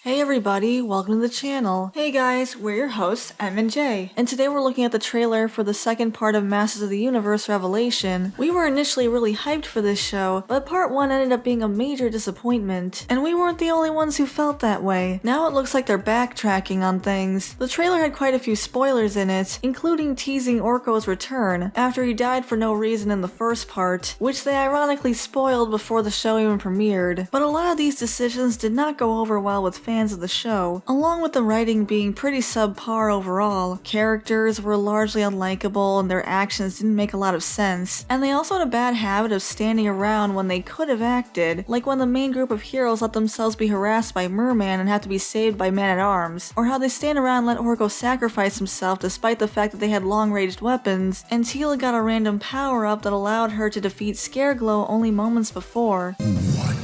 Hey everybody, welcome to the channel. Hey guys, we're your hosts, M and J, and today we're looking at the trailer for the second part of Masters of the Universe Revelation. We were initially really hyped for this show, but part 1 ended up being a major disappointment, and we weren't the only ones who felt that way. Now it looks like they're backtracking on things. The trailer had quite a few spoilers in it, including teasing Orko's return, after he died for no reason in the first part, which they ironically spoiled before the show even premiered. But a lot of these decisions did not go over well with fans of the show, along with the writing being pretty subpar overall. Characters were largely unlikable and their actions didn't make a lot of sense, and they also had a bad habit of standing around when they could have acted, like when the main group of heroes let themselves be harassed by Merman and have to be saved by Man-at-Arms, or how they stand around and let Orko sacrifice himself despite the fact that they had long-ranged weapons, and Teela got a random power-up that allowed her to defeat Scareglow only moments before. What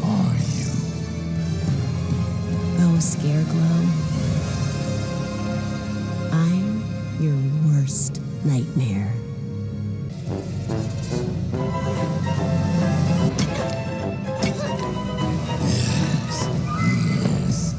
are you? Oh, Scareglow. I'm your worst nightmare. Yes,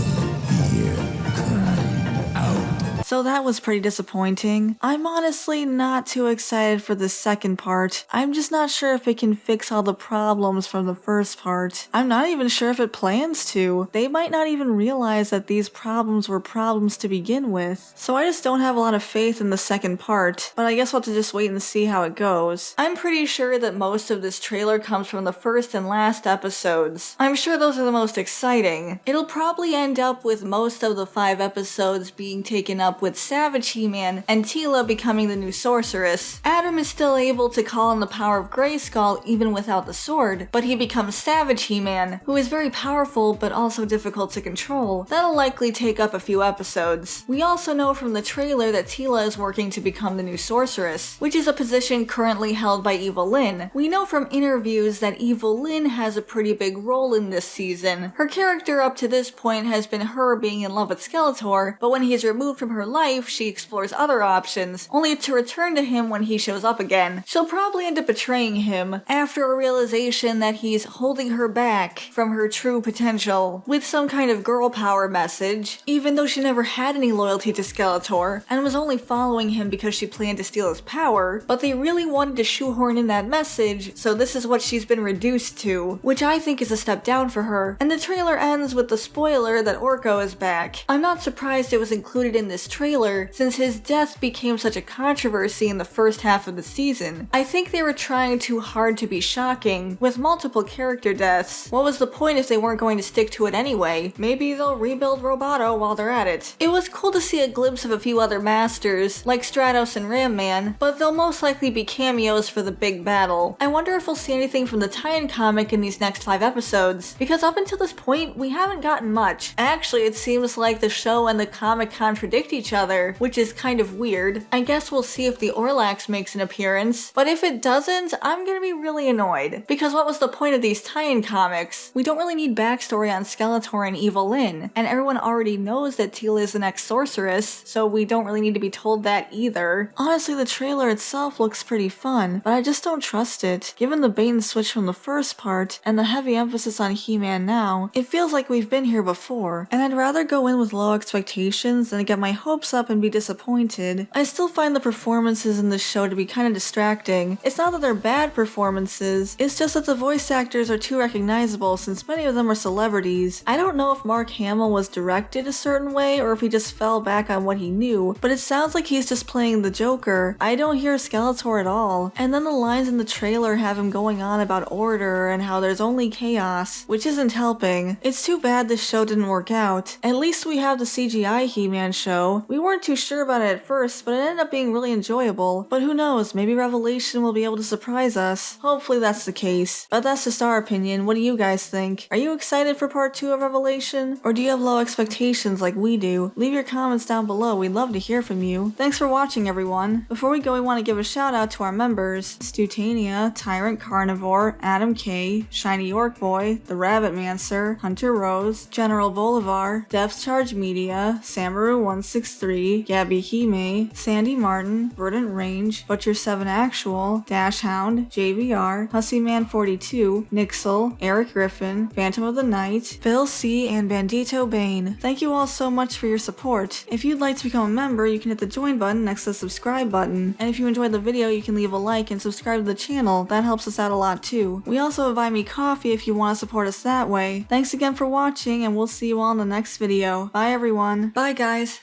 your fear cried out. So that was pretty disappointing. I'm honestly not too excited for the second part. I'm just not sure if it can fix all the problems from the first part. I'm not even sure if it plans to. They might not even realize that these problems were problems to begin with. So I just don't have a lot of faith in the second part, but I guess we'll have to just wait and see how it goes. I'm pretty sure that most of this trailer comes from the first and last episodes. I'm sure those are the most exciting. It'll probably end up with most of the 5 episodes being taken up with Savage He-Man and Teela becoming the new sorceress. Adam is still able to call on the power of Grayskull even without the sword, but he becomes Savage He-Man, who is very powerful but also difficult to control. That'll likely take up a few episodes. We also know from the trailer that Teela is working to become the new sorceress, which is a position currently held by Evil-lyn. We know from interviews that Evil-lyn has a pretty big role in this season. Her character up to this point has been her being in love with Skeletor, but when he is removed from her life, she explores other options, only to return to him when he shows up again. She'll probably end up betraying him after a realization that he's holding her back from her true potential, with some kind of girl power message, even though she never had any loyalty to Skeletor, and was only following him because she planned to steal his power, but they really wanted to shoehorn in that message, so this is what she's been reduced to, which I think is a step down for her. And the trailer ends with the spoiler that Orko is back. I'm not surprised it was included in this trailer, since his death became such a controversy in the first half of the season. I think they were trying too hard to be shocking, with multiple character deaths. What was the point if they weren't going to stick to it anyway? Maybe they'll rebuild Roboto while they're at it. It was cool to see a glimpse of a few other masters, like Stratos and Ram Man, but they'll most likely be cameos for the big battle. I wonder if we'll see anything from the tie-in comic in these next 5 episodes, because up until this point, we haven't gotten much. Actually, it seems like the show and the comic contradict each other, which is kind of weird. I guess we'll see if the Orlax makes an appearance, but if it doesn't, I'm gonna be really annoyed. Because what was the point of these tie-in comics? We don't really need backstory on Skeletor and Evil-lyn, and everyone already knows that Teela is the next sorceress, so we don't really need to be told that either. Honestly, the trailer itself looks pretty fun, but I just don't trust it. Given the bait and switch from the first part, and the heavy emphasis on He-Man now, it feels like we've been here before, and I'd rather go in with low expectations than get my hopes up and be disappointed. I still find the performances in this show to be kind of distracting. It's not that they're bad performances, it's just that the voice actors are too recognizable since many of them are celebrities. I don't know if Mark Hamill was directed a certain way or if he just fell back on what he knew, but it sounds like he's just playing the Joker. I don't hear Skeletor at all. And then the lines in the trailer have him going on about order and how there's only chaos, which isn't helping. It's too bad this show didn't work out. At least we have the CGI He-Man show. We weren't too sure about it at first, but it ended up being really enjoyable. But who knows, maybe Revelation will be able to surprise us. Hopefully that's the case. But that's just our opinion. What do you guys think? Are you excited for part 2 of Revelation? Or do you have low expectations like we do? Leave your comments down below, we'd love to hear from you. Thanks for watching, everyone. Before we go, we want to give a shout out to our members: Stutania, Tyrant Carnivore, Adam K, Shiny York Boy, The Rabbit Mancer, Hunter Rose, General Bolivar, Depth Charge Media, Samaru163, Alex3, Gabby Hime, Sandy Martin, Verdant Range, Butcher7 Actual, Dash Hound, JVR, Hussyman42, Nixel, Eric Griffin, Phantom of the Night, Phil C, and Bandito Bane. Thank you all so much for your support. If you'd like to become a member, you can hit the join button next to the subscribe button. And if you enjoyed the video, you can leave a like and subscribe to the channel. That helps us out a lot too. We also have Buy Me Coffee if you want to support us that way. Thanks again for watching, and we'll see you all in the next video. Bye everyone. Bye guys.